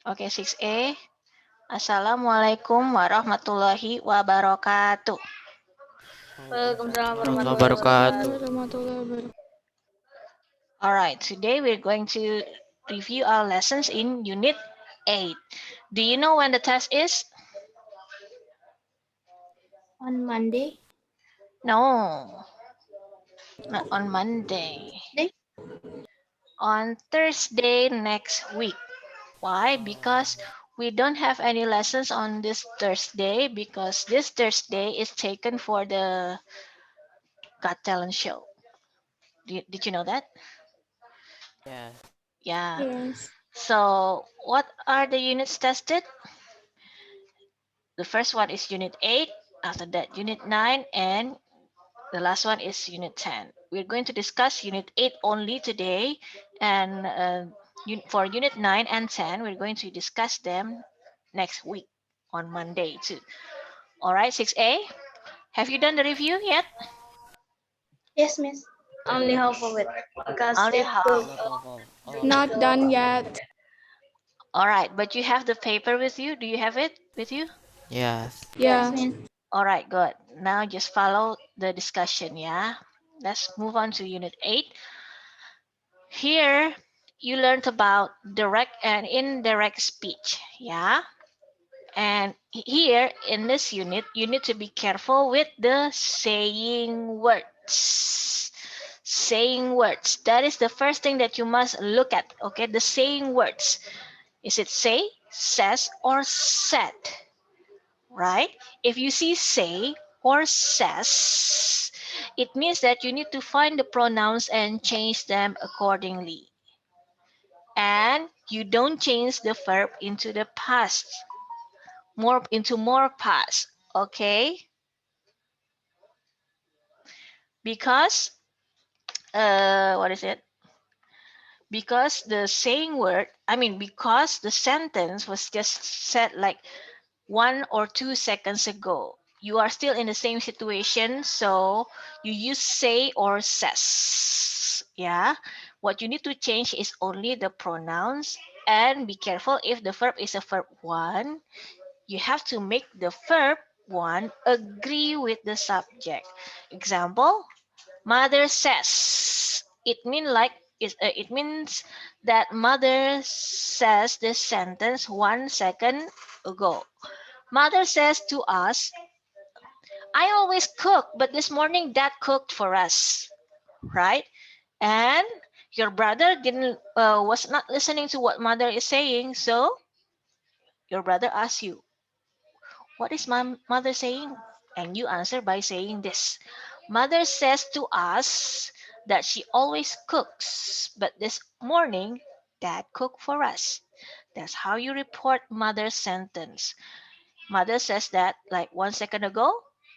Okay, 6A. Assalamualaikum warahmatullahi wabarakatuh. Waalaikumsalam Warahmatullahi warahmatullahi wabarakatuh. wabarakatuh. All right, today we're going to review our lessons in Unit 8. Do you know when the test is? On Monday. No, not on Monday. Day. On Thursday next week. Why? Because we don't have any lessons on this Thursday because this Thursday is taken for the Got Talent show. Did you know that? Yeah. Yeah. Yes. So, what are the units tested? The first one is Unit 8, after that, Unit 9, and the last one is Unit 10. We're going to discuss Unit 8 only today, and for Unit 9 and 10, we're going to discuss them next week on Monday too. All right, 6A, have you done the review yet? Yes, miss. Only half of it because Only it half. took Not all of it. Not done yet. All right, but you have the paper with you. Do you have it with you? Yes. Yes, Yeah. miss. All right, good. Now just follow the discussion, yeah? Let's move on to Unit 8. Here, you learned about direct and indirect speech, yeah? And here in this unit, you need to be careful with the saying words. Saying words. That is the first thing that you must look at, okay? The saying words. Is it say, says, or said? Right? If you see say or says, it means that you need to find the pronouns and change them accordingly. And you don't change the verb into the past, more past, okay? Because what is it? Because the saying word, because the sentence was just said like 1 or 2 seconds ago. You are still in the same situation, so you use say or says. Yeah. What you need to change is only the pronouns, and be careful if the verb is a verb one, you have to make the verb one agree with the subject. Example, mother says. It means that mother says this sentence 1 second ago. Mother says to us, I always cook, but this morning dad cooked for us, right? And your brother didn't was not listening to what mother is saying, so your brother asks you, what is my mother saying? And you answer by saying this. Mother says to us that she always cooks, but this morning dad cooked for us. That's how you report mother's sentence. Mother says that like 1 second ago,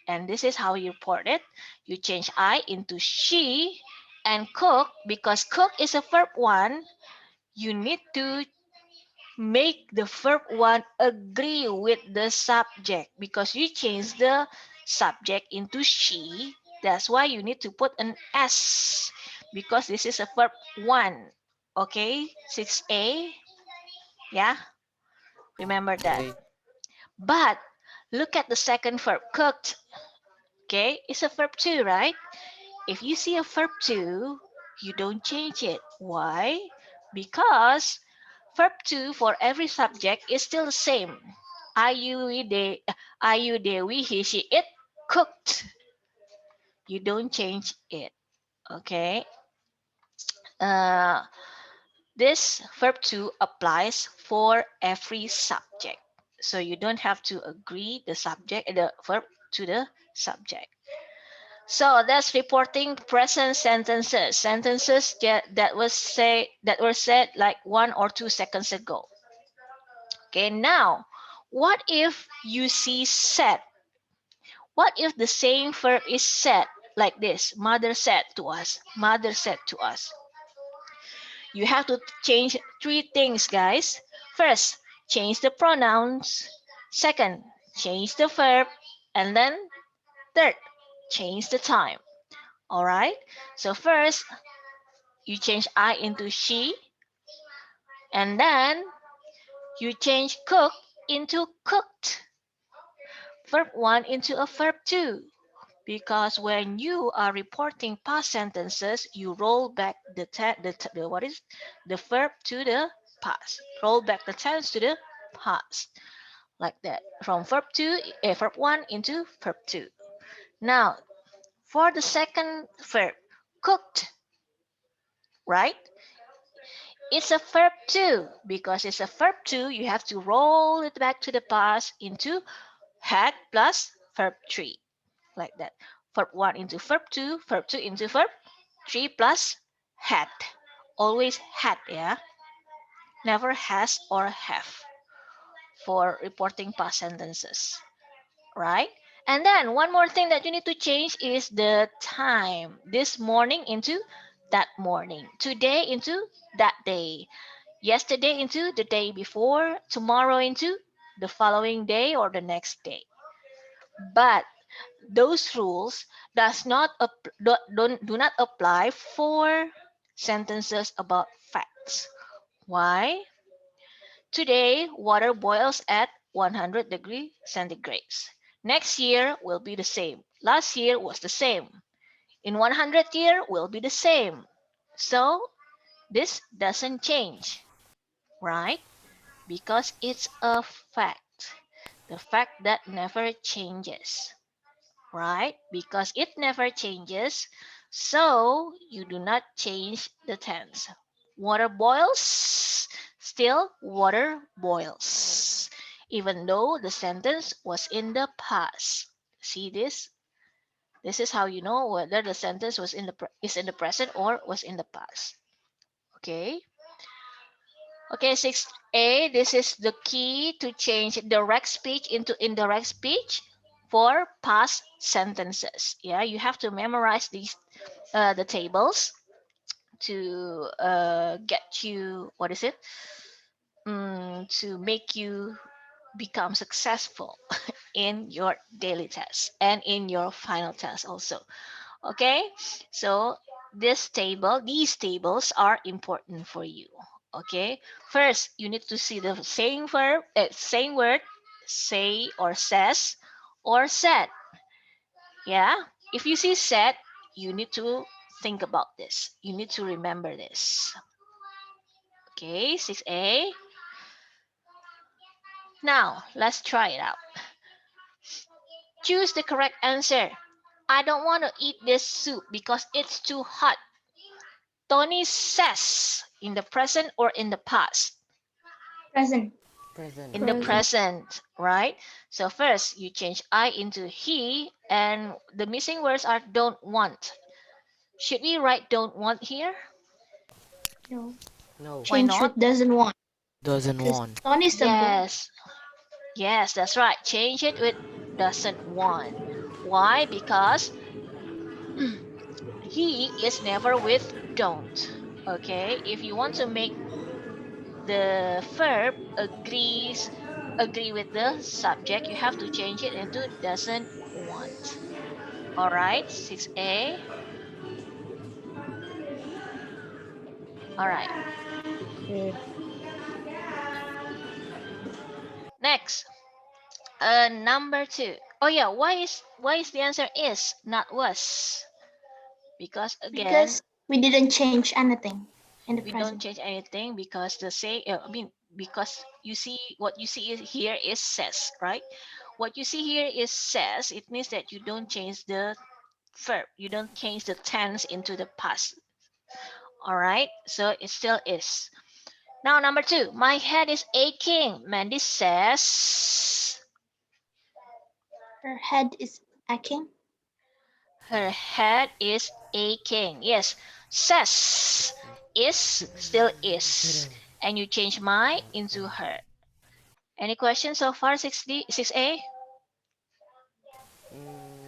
and this is how you report it. You change I into she, and cook, because cook is a verb one, you need to make the verb one agree with the subject because you change the subject into she. That's why you need to put an S because this is a verb one. Okay, 6A. Yeah, remember that. Okay. But look at the second verb, cooked. Okay, it's a verb two, right? If you see a verb two, you don't change it. Why? Because verb two for every subject is still the same. I, you, they, we, he, she, it, cooked. You don't change it. Okay. Uh, this verb two applies for every subject. So you don't have to agree the verb to the subject. So that's reporting present sentences. Sentences that were said like 1 or 2 seconds ago. Okay, now what if you see said? What if the same verb is said like this? Mother said to us. Mother said to us. You have to change three things, guys. First, change the pronouns. Second, change the verb. And then third, change the time. All right. So first, you change I into she, and then You change cook into cooked. Verb 1 into a verb 2. Because when you are reporting past sentences, you roll back the what is the verb to the past. Roll back the tense to the past, like that. From verb 1 into verb 2. Now, for the second verb, cooked, right? It's a verb 2. Because it's a verb 2, you have to roll it back to the past into had plus verb 3, like that. Verb 1 into verb 2, verb 2 into verb 3 plus had. Always had, yeah? Never has or have for reporting past sentences, right? And then one more thing that you need to change is the time. This morning into that morning. Today into that day. Yesterday into the day before. Tomorrow into the following day or the next day. But those rules do not apply for sentences about facts. Why? Today, water boils at 100 degrees centigrade. Next year will be the same. Last year was the same. In 100 year will be the same. So this doesn't change, right? Because it's a fact. The fact that never changes, right? Because it never changes, so you do not change the tense. Water boils, still water boils, even though the sentence was in the past. See this? This is how you know whether the sentence is in the present or was in the past. Okay. Okay, 6A, this is the key to change direct speech into indirect speech for past sentences. Yeah, you have to memorize these the tables to get you what is it? To make you become successful in your daily test and in your final test also. Okay, so these tables are important for you. Okay, first you need to see the same verb, same word, say or says or said. Yeah, if you see said, you need to think about this. You need to remember this. Okay, 6A. Now let's try it out. Choose the correct answer. I don't want to eat this soup because it's too hot. Tony says in the present or in the past? Present. Present. In the present, right? So first you change I into he and the missing words are don't want. Should we write don't want here? No. No. Why Change not? with doesn't want. Doesn't Because want. Tony is simple. Yes. Yes, that's right. Change it with doesn't want. Why? Because he is never with don't. Okay? If you want to make the verb agree with the subject, you have to change it into doesn't want. All right, 6A. All right. Next, number 2. Oh yeah, why is the answer is not was? Because again, Because we didn't change anything in the we don't present. change anything because because you see what you see here is says, right? What you see here is says. It means that you don't change the verb. You don't change the tense into the past. All right, so it still is. Now number 2, my head is aching. Mandy says Her head is aching. her head is aching. Yes, says is still is, and you change my into her. Any questions so far, 6A?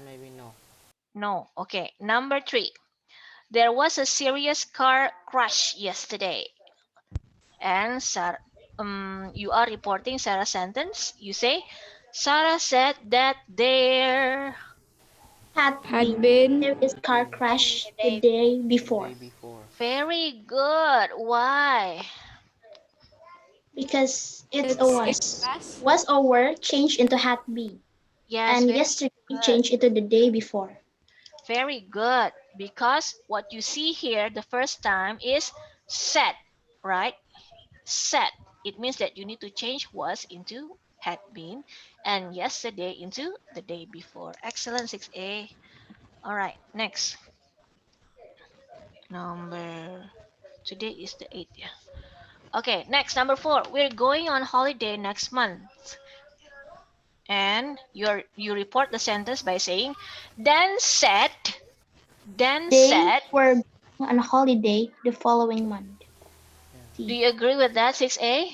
Maybe no. No. Okay. Number 3. There was a serious car crash yesterday. And Sarah, you are reporting Sarah's sentence. You say, Sarah said that there Had been serious car crash the day before. Day before. very good. Why? Because it's a was. Was or were changed into had been. Yes, And very yesterday good. changed into the day before. Very good. Because what you see here the first time is said, right? Said. It means that you need to change was into had been and yesterday into the day before. Excellent, 6A. All right, next. Number, today is the 8th. Yeah. Okay, next, number 4. We're going on holiday next month. And you report the sentence by saying, then said, then They said. were going on holiday the following month. Do See, you agree with that, 6A?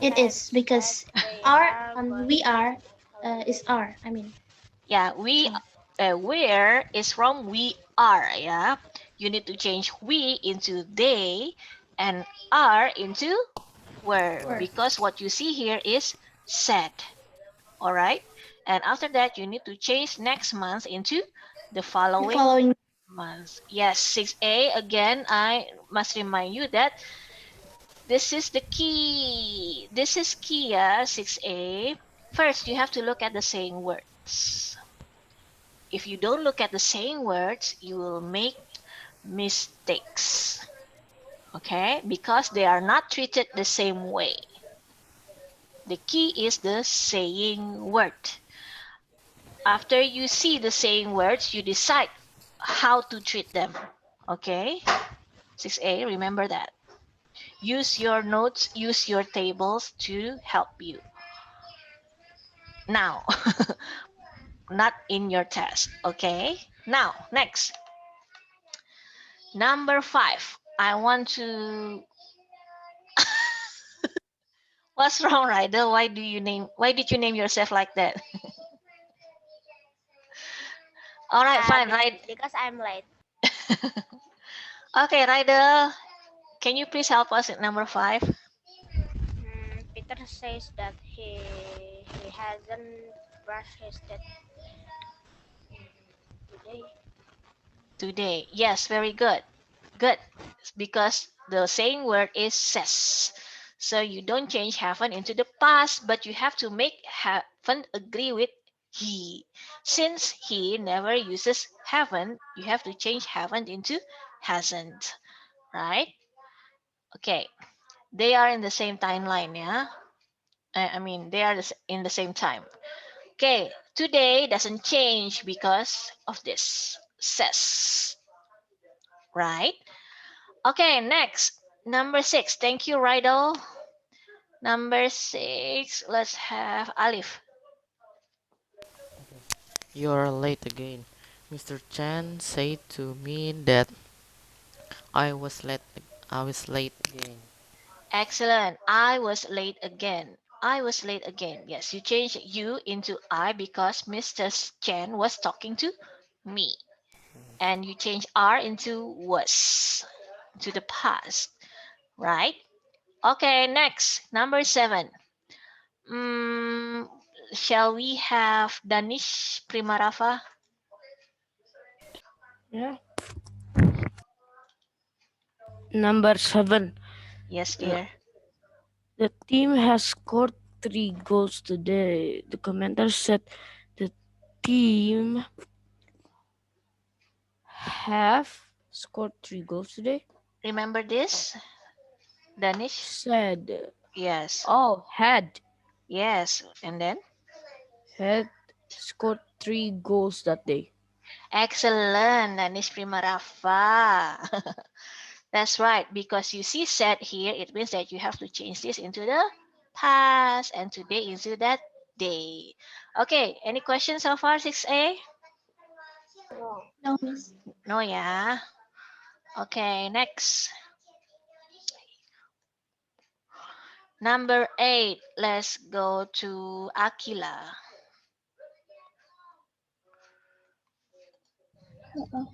it is because our we are is are. Yeah, So where is from we are, yeah? You need to change we into they and are into were were because what you see here is said. All right? And after that, you need to change next month into the the following following. month. Yes, 6A, again, I must remind you that this is the key. This is key, yeah, 6A. First, you have to look at the saying words. If you don't look at the saying words, you will make mistakes. Okay? Because they are not treated the same way. The key is the saying word. After you see the saying words, you decide how to treat them. Okay? 6A, remember that. Use your notes, use your tables to help you. Now, not in your test. Okay? Now, next. Number 5. I want to. What's wrong, Ryder? Why did you name yourself like that? All right, fine, right? Because I'm late. Okay, Ryder, can you please help us at number 5? Peter says that he hasn't brushed his teeth today. Today. Yes, very good. Good. Because the saying word is says. So you don't change haven't into the past, but you have to make haven't agree with he. Since he never uses haven't, you have to change haven't into hasn't. Right? Okay. They are in the same timeline, yeah? I mean, they are in the same time. Okay, today doesn't change because of this says, right? Okay, next, number 6. Thank you, Rydal. Number 6, let's have Alif. You're late again. Mr. Chan said to me that I was late. I was late again. Excellent. I was late again. I was late again. Yes, you changed you into I because Mr. Chen was talking to me. And you change are into was, to the past, right? Okay, next, number 7. Mm, shall we have Danish Primarafa? Yeah. Number 7. Yes, Uh, dear. the team has scored 3 goals today. The commentator said the team have scored 3 goals today. Remember this, Danish? Said, Yes. oh, Yes. And then? had scored 3 goals that day. Excellent, Danish Primarafa. That's right, because you see said here, it means that you have to change this into the past and today into that day. Okay, any questions so far, 6A? No, miss. No, yeah. Okay, next. Number 8, let's go to Aquila. Uh-oh.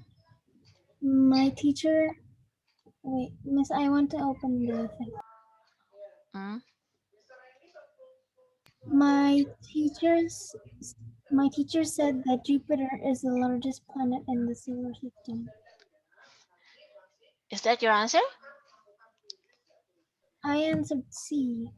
My teacher, wait, miss, I want to open the thing. Mm? My teachers, my teacher said that Jupiter is the largest planet in the solar system. Is that your answer? I answered C.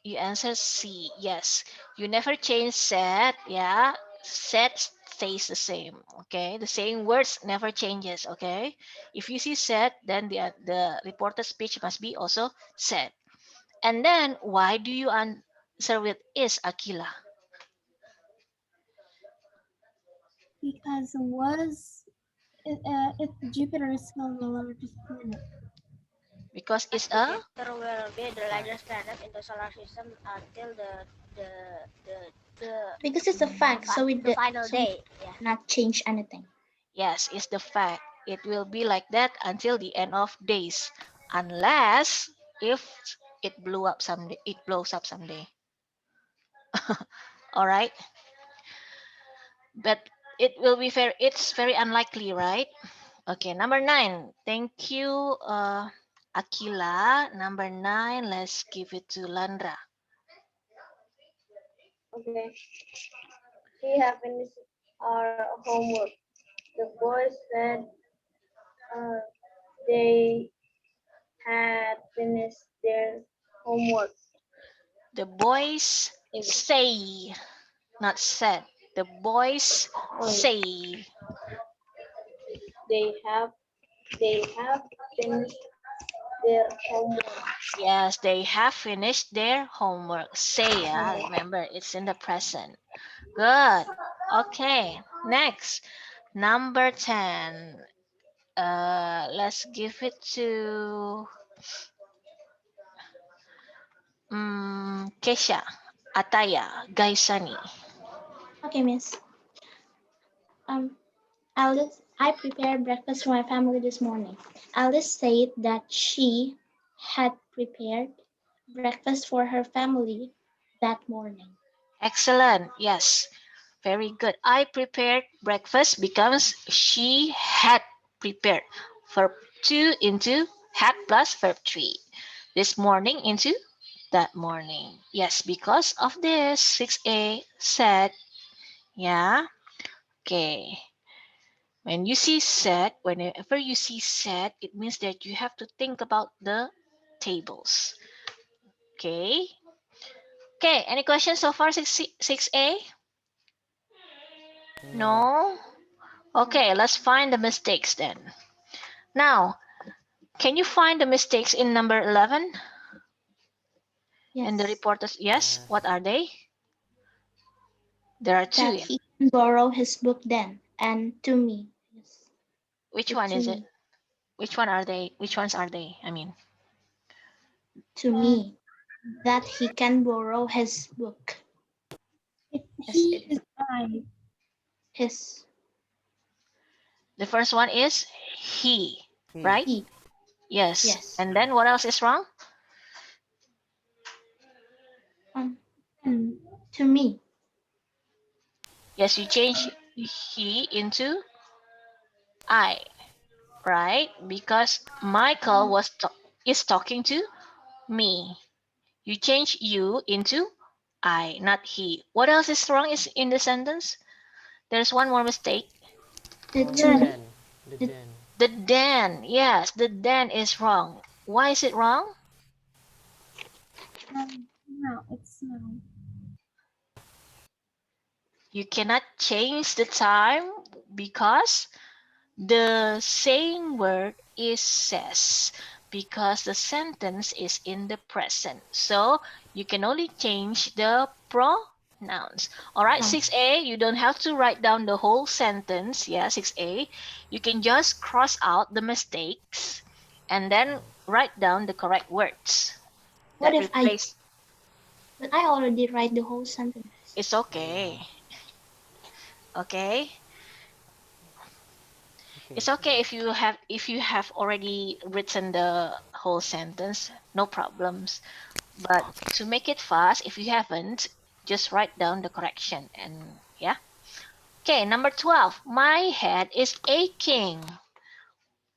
You answer C. Yes. You never change said. Yeah. Said stays the same. Okay. The same words never changes. Okay. If you see said, then the reported speech must be also said. And then why do you answer with is, Akila? Because Jupiter is still the largest planet. Because it's a Jupiter will be the largest planet in the solar system until the Because it's a fact, so we the final day. Yeah. not change anything. yes, it's the fact. It will be like that until the end of days, unless if it blew up someday. It blows up someday. All right, but it will be fair. It's very unlikely, right? Okay, number 9. Thank you, Akila. Number 9. Let's give it to Landra. Okay. We have finished our homework. The boys said they had finished their homework. The boys say, not said. The boys say. They have finished their homework. Yes, they have finished their homework. Say, remember, it's in the present. Good. Okay, next. Number 10. Let's give it to Kesha, Ataya, Gaisani. Okay, miss. Alice, I prepared breakfast for my family this morning. Alice said that she had prepared breakfast for her family that morning. Excellent. Yes, very good. I prepared breakfast becomes she had prepared. Verb 2 into had plus verb 3. This morning into that morning. Yes, because of this, 6a said, yeah. Okay. When you see said, whenever you see said, it means that you have to think about the tables. Okay. Okay, any questions so far, 6a? No? Okay, let's find the mistakes then. Now, can you find the mistakes in number 11? Yes. And the reporters, yes. What are they? There are two. That he can borrow his book then, and to me. Yes. Which It one to is me. it? Which one are they? Which ones are they? I mean, To me, that he can borrow his book. He is I. His. the first one is he, right? He. Yes. Yes. And then what else is wrong? To me. Yes, you change he into I, right? Because Michael is talking to me. You change you into I, not he. What else is wrong is in the sentence? There's one more mistake. The Den. The den. The then. Yes, the then is wrong. Why is it wrong? No, it's no. You cannot change the time because the same word is says, because the sentence is in the present. So you can only change the pronouns. All right, 6a, you don't have to write down the whole sentence. Yeah, 6a. You can just cross out the mistakes and then write down the correct words. What That if replace. But I already write the whole sentence. It's okay. Okay. It's okay if you have already written the whole sentence, no problems. But to make it fast, if you haven't, just write down the correction and yeah. Okay, number 12. My head is aching.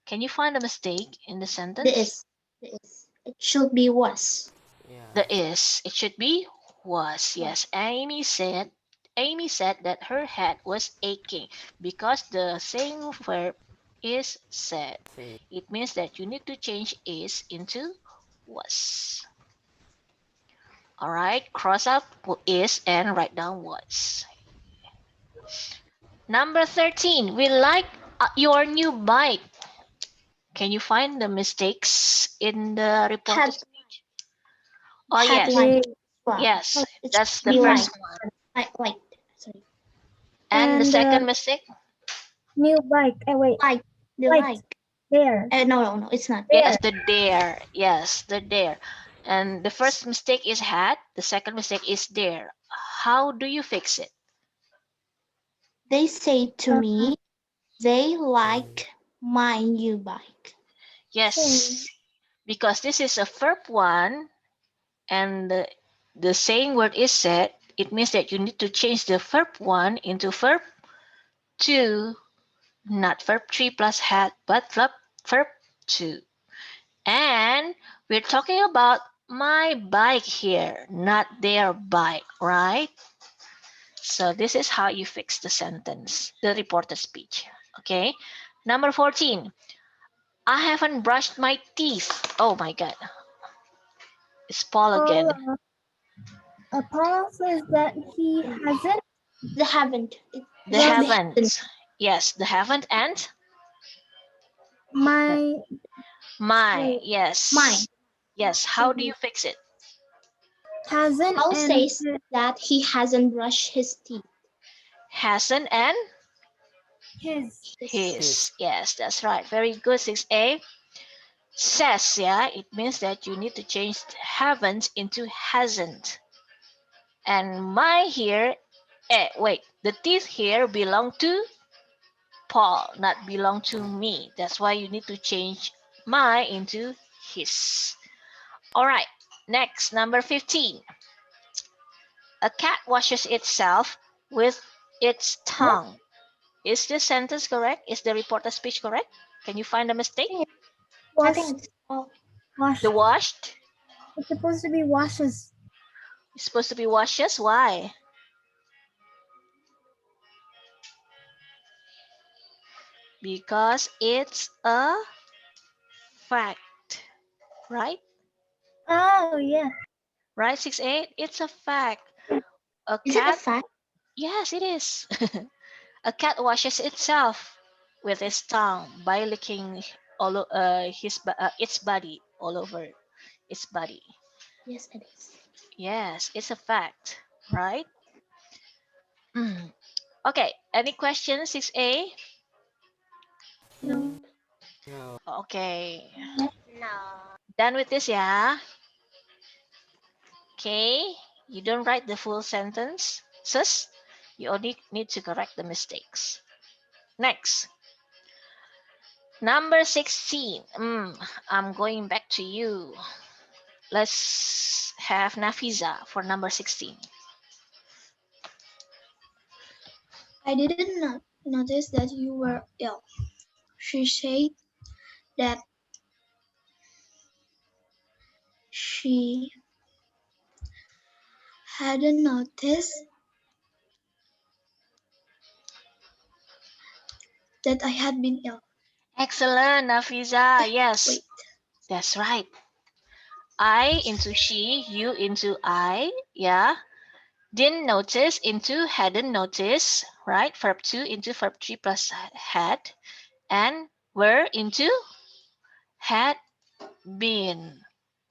Can you find a mistake in the sentence? The is. It should be was. Yeah. The is. It should be was. Yes. Amy said that her head was aching because the same verb is said. Say. It means that you need to change is into was. All right, cross out is and write down was. Number 13, we like your new bike. Can you find the mistakes in the report? Had Oh, had yes. like well, Yes, it that's should the be first one. like sorry, And the And second mistake? new bike. Wait, like the Like. there. no, it's not. Yes, the dare. Yes, the dare. And the first mistake is had. The second mistake is dare. How do you fix it? They say to me, they like my new bike. Yes, because this is a verb one, and the saying word is said. It means that you need to change the verb one into verb two, not verb three plus had, but verb two. And we're talking about my bike here, not their bike, right? So this is how you fix the sentence, the reported speech. Okay. Number 14. I haven't brushed my teeth. Oh my God. It's Paul again. Paul says that he hasn't. They haven't. The haven't. Yes, the haven't and My Yes. Mine. Yes. How do you fix it? hasn't. Paul and says that he hasn't brushed his teeth. Hasn't and his. his. Yes, that's right. Very good. 6A. Says, yeah, it means that you need to change haven't into hasn't. And my here, wait, the teeth here belong to Paul, not belong to me. That's why you need to change my into his. All right, next, number 15. A cat washes itself with its tongue. Is this sentence correct? Is the reported speech correct? Can you find a mistake? I think it's The washed? It's supposed to be washes. It's supposed to be washes. Why? Because it's a fact, right? Oh yeah. Right, 6A? It's a fact. A Is it a cat? fact? Yes, it is. A cat washes itself with its tongue by licking its body all over its body. Yes, it is. Yes, it's a fact, right? Okay, any questions, 6A? No. Okay, No. done with this, yeah? Okay, you don't write the full sentence, sus. You only need to correct the mistakes. Next, number 16. I'm going back to you. Let's have Nafiza for number 16. I didn't notice that you were ill. She said that she hadn't noticed that I had been ill. Excellent, Nafiza. Yes, Wait. that's right. I into she, you into I. Yeah. Didn't notice into hadn't noticed. Right. Verb 2 into verb 3 plus had. And were into had been.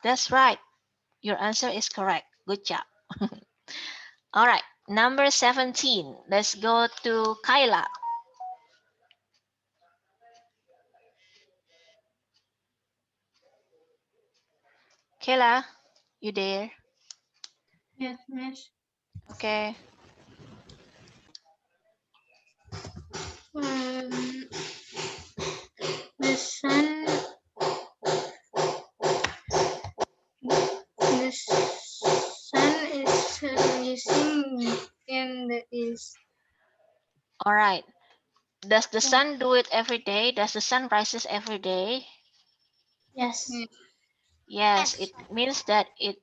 That's right. Your answer is correct. Good job. All right. Number 17. Let's go to Kyla. Kayla, you there? Yes, miss. Okay. The sun is rising in the east. All right. Does the sun do it every day? Does the sun rises every day? Yes. Yes, it means that it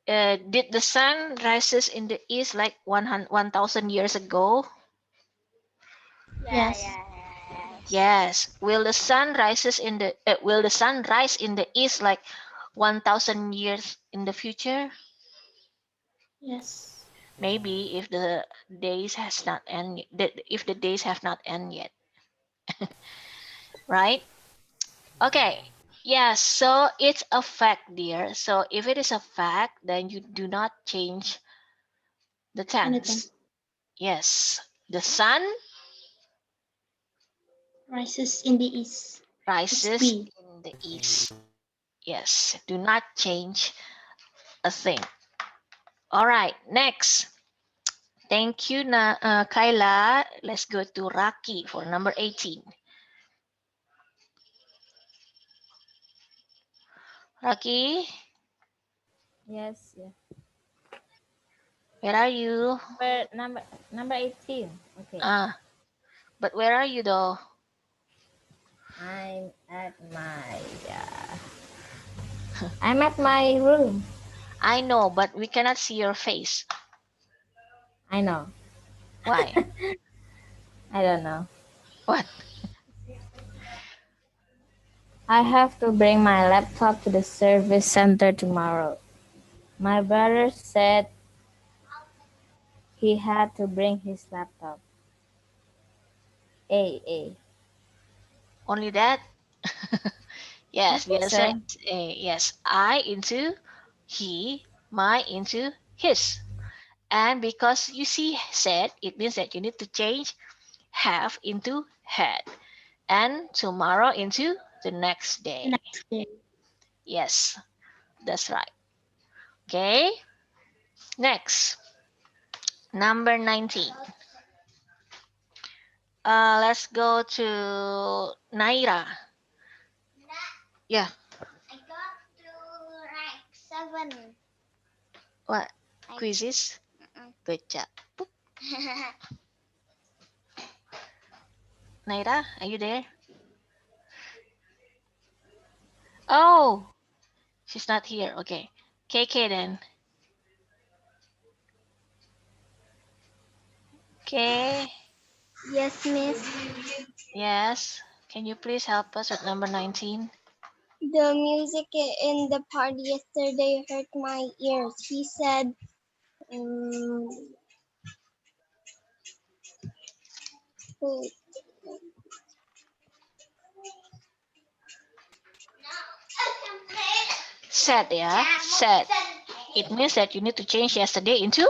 did the sun rises in the east like 1,000 years ago? Yeah, Yes. yeah. Yes. Will the sun rise in the east like 1,000 years in the future? Yes. Maybe if the days has not end, if the days have not end yet, right? Okay. Yes. So it's a fact, dear. So if it is a fact, then you do not change the Anything. tense. Yes. The sun Rises in the east. rises B. in the east. Yes. Do not change a thing. All right. Next. Thank you, Kyla. Let's go to Raki for number 18. Raki, Yes, yeah. where are you? Number 18. Okay. But where are you though? I'm at my room. I know, but we cannot see your face. I know. Why? I don't know. What? I have to bring my laptop to the service center tomorrow. My brother said he had to bring his laptop. A. Only that? I Yes, the think answer so. is A. Yes, I into he, my into his. And because you see said, it means that you need to change have into had. And tomorrow into the next The day. next day. Yes, that's right. Okay, next. Number 19. Let's go to Naira. Yeah. I got to rank 7. What? I- Quizzes? Good job. Boop. Naira, are you there? Oh, she's not here. Okay. KK then. Okay. Yes, miss. Yes. Can you please help us with number 19? The music in the party yesterday hurt my ears. He said, um, who- Said, yeah. Said. It means that you need to change yesterday into?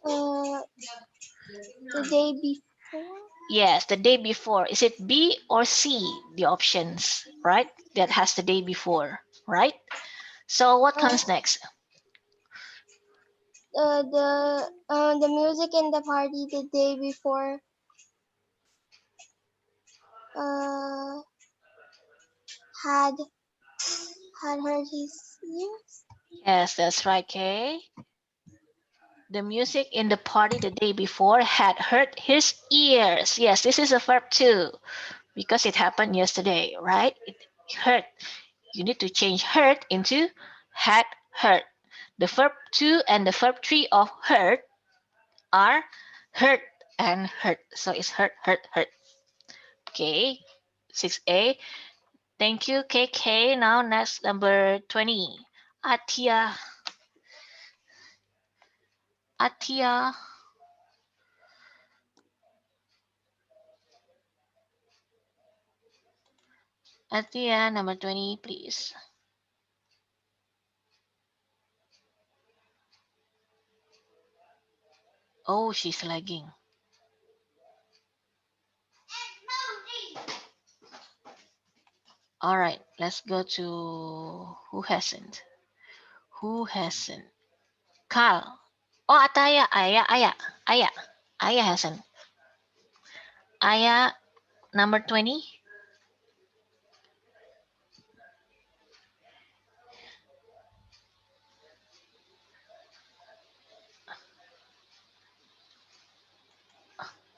uh, the day before. Yes, the day before. Is it B or C? The options, right? That has the day before, right? So what Uh, comes next? the music in the party the day before uh had hurt his ears. Yes, that's right, Kay. The music in the party the day before had hurt his ears. Yes, this is a verb too because it happened yesterday, right? It hurt. You need to change hurt into had hurt. The verb two and the verb three of hurt are hurt and hurt. So it's hurt, hurt, hurt. Okay, 6A. Thank you, KK. Now next number 20. Atia. Atia. Atia, number 20, please. Oh, she's lagging. All right, let's go to who hasn't. Who hasn't? Carl. Oh, Ataya. Aya hasn't. Aya, number 20.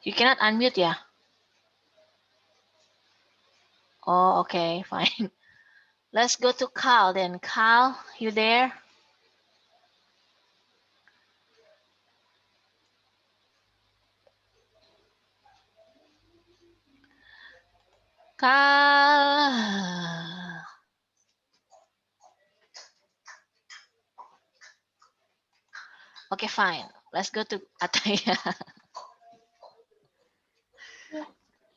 You cannot unmute, yeah? Oh, okay, fine. Let's go to Carl then. Carl, you there? Carl. Okay, fine. Let's go to Ataya.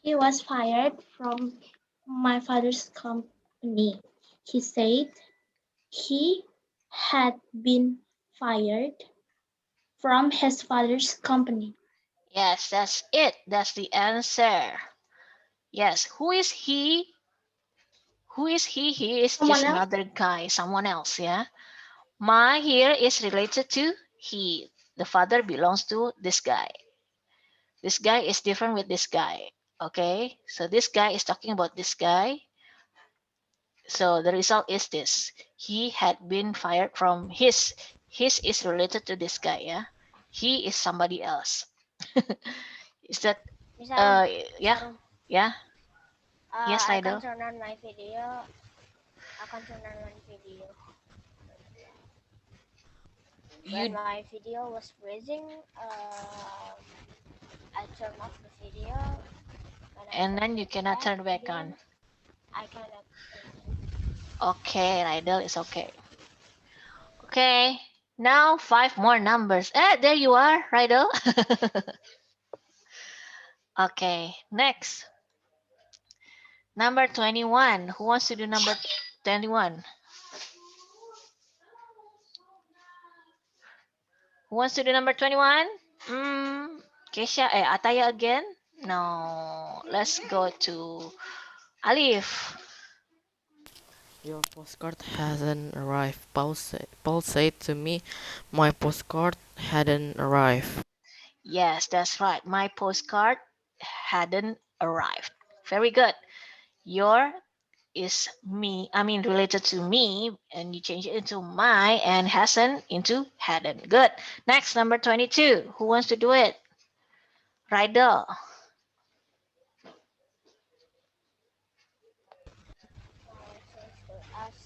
He was fired from my father's company. He said he had been fired from his father's company. Yes, that's it. That's the answer. Yes. Who is he? Who is he? He is Someone just else? another guy, someone else, yeah? My here is related to he. The father belongs to this guy. This guy is different with this guy. Okay? So this guy is talking about this guy. So the result is this. He had been fired from his. His is related to this guy, yeah? He is somebody else. Is that Misal, yeah? Sarum, Yeah? Yes, I can Idol. turn on my video. I can turn on my video. When You my video was freezing, I turn off the video. When I and turn then you it cannot back turn back again, on. I cannot turn it. Okay, Idol is okay. Okay. Now 5 more numbers. There you are, Idol. Okay, next. Number 21. Who wants to do number 21? Who wants to do number 21? Kesha, Ataya again? No. Let's go to Alif. Your postcard hasn't arrived. Paul said to me, my postcard hadn't arrived. Yes, that's right. My postcard hadn't arrived. Very good. Your is me, I mean related to me, and you change it into my and hasn't into hadn't. Good. Next, number 22. Who wants to do it? Rider. Change to us.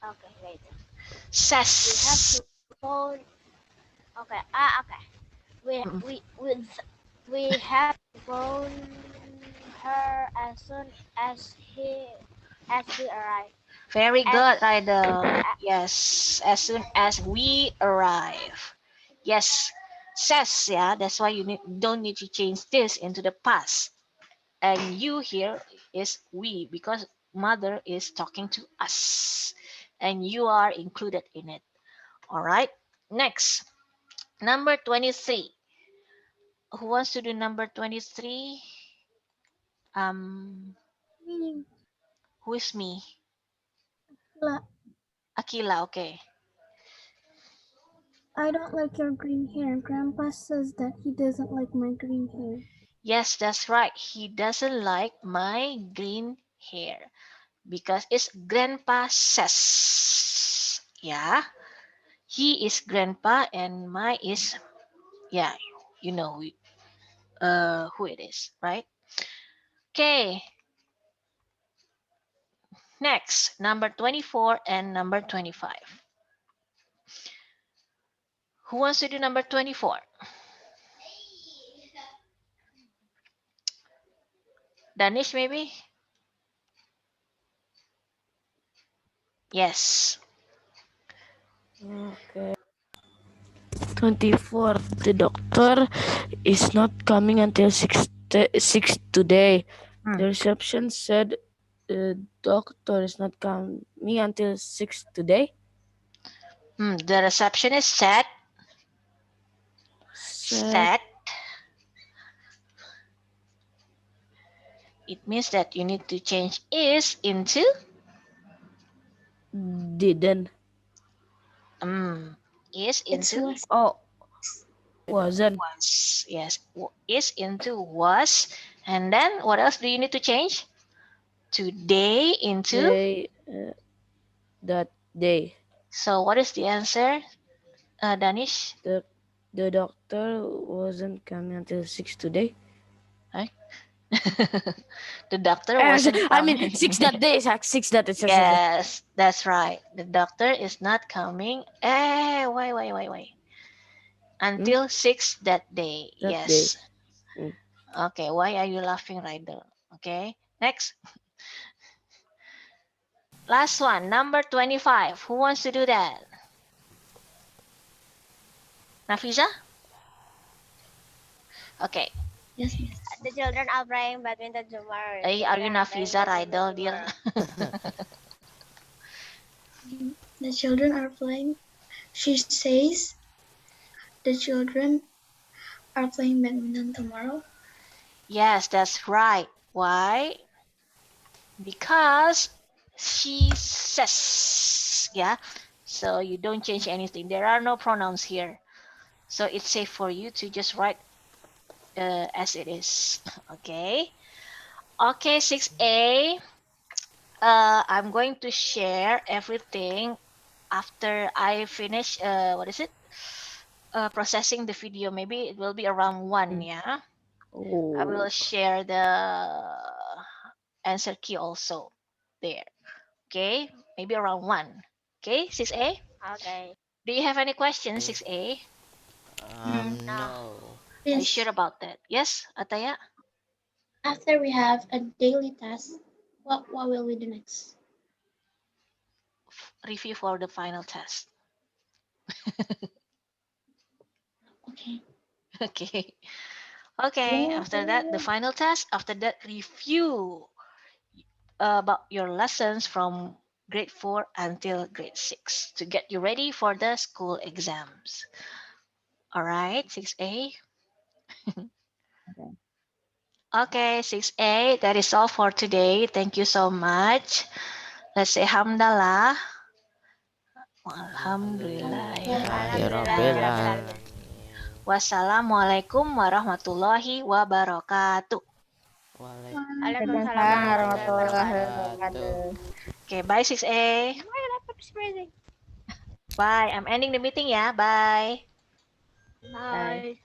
Okay, wait. We have Says. to phone. Okay. Okay. We Mm, we we we have to phone her as soon as we arrive. Very As good, Rider. Yes, as soon as we arrive. Yes, says, yeah, that's why you don't need to change this into the past. And you here is we because mother is talking to us and you are included in it. All right. Next, number 23. Who wants to do number 23? Um, Me, who is me? La- Akila, okay. I don't like your green hair. Grandpa says that he doesn't like my green hair. Yes, that's right. He doesn't like my green hair because it's grandpa says. Yeah. He is grandpa and my is, yeah, you know who it is, right? Okay. Next, number 24 and number 25. Who wants to do number 24? Danish, maybe? Yes. Okay. 24. The doctor is not coming until 6 today. Hmm. The reception said the doctor is not coming until 6 today. The receptionist said, Said it means that you need to change is into didn't. Is It's into was. Oh, wasn't. was. Yes, is into was. And then what else do you need to change? Today into. They that day. So what is the answer, Danish? The doctor wasn't coming until 6 today. The doctor wasn't I coming. mean 6 that day. 6 that is. Yes, that's right. The doctor is not coming. Wait. Until 6 that day. That Yes. day. Okay, why are you laughing, Ryder? Okay, next. Last one, number 25. Who wants to do that? Nafiza? Okay. Yes, miss. The children are playing badminton tomorrow. Are you Children are playing Nafiza badminton Raidel, dear? tomorrow. The children are playing. She says the children are playing badminton tomorrow. Yes, that's right. Why? Because she says, yeah. So you don't change anything. There are no pronouns here. So it's safe for you to just write as it is. Okay. Okay, 6A. I'm going to share everything after I finish, what is it? Processing the video. Maybe it will be around 1, yeah? I will share the answer key also there. Okay, maybe around 1. Okay, 6A. Okay. Do you have any questions, 6A? No. No. Are you Yes. sure about that? Yes, Ataya? After we have a daily task, what will we do next? Review for the final test. Okay. Okay. Okay, after that, the final test. After that, review about your lessons from grade 4 until grade 6 to get you ready for the school exams. All right, 6A. Okay, 6A, that is all for today. Thank you so much. Let's say hamdalah. Alhamdulillah. Alhamdulillahirabbil Wassalamualaikum warahmatullahi wabarakatuh. Waalaikumsalam warahmatullahi wabarakatuh. Okay, bye 6A. My laptop is freezing. Bye. I'm ending the meeting ya. Bye. Bye.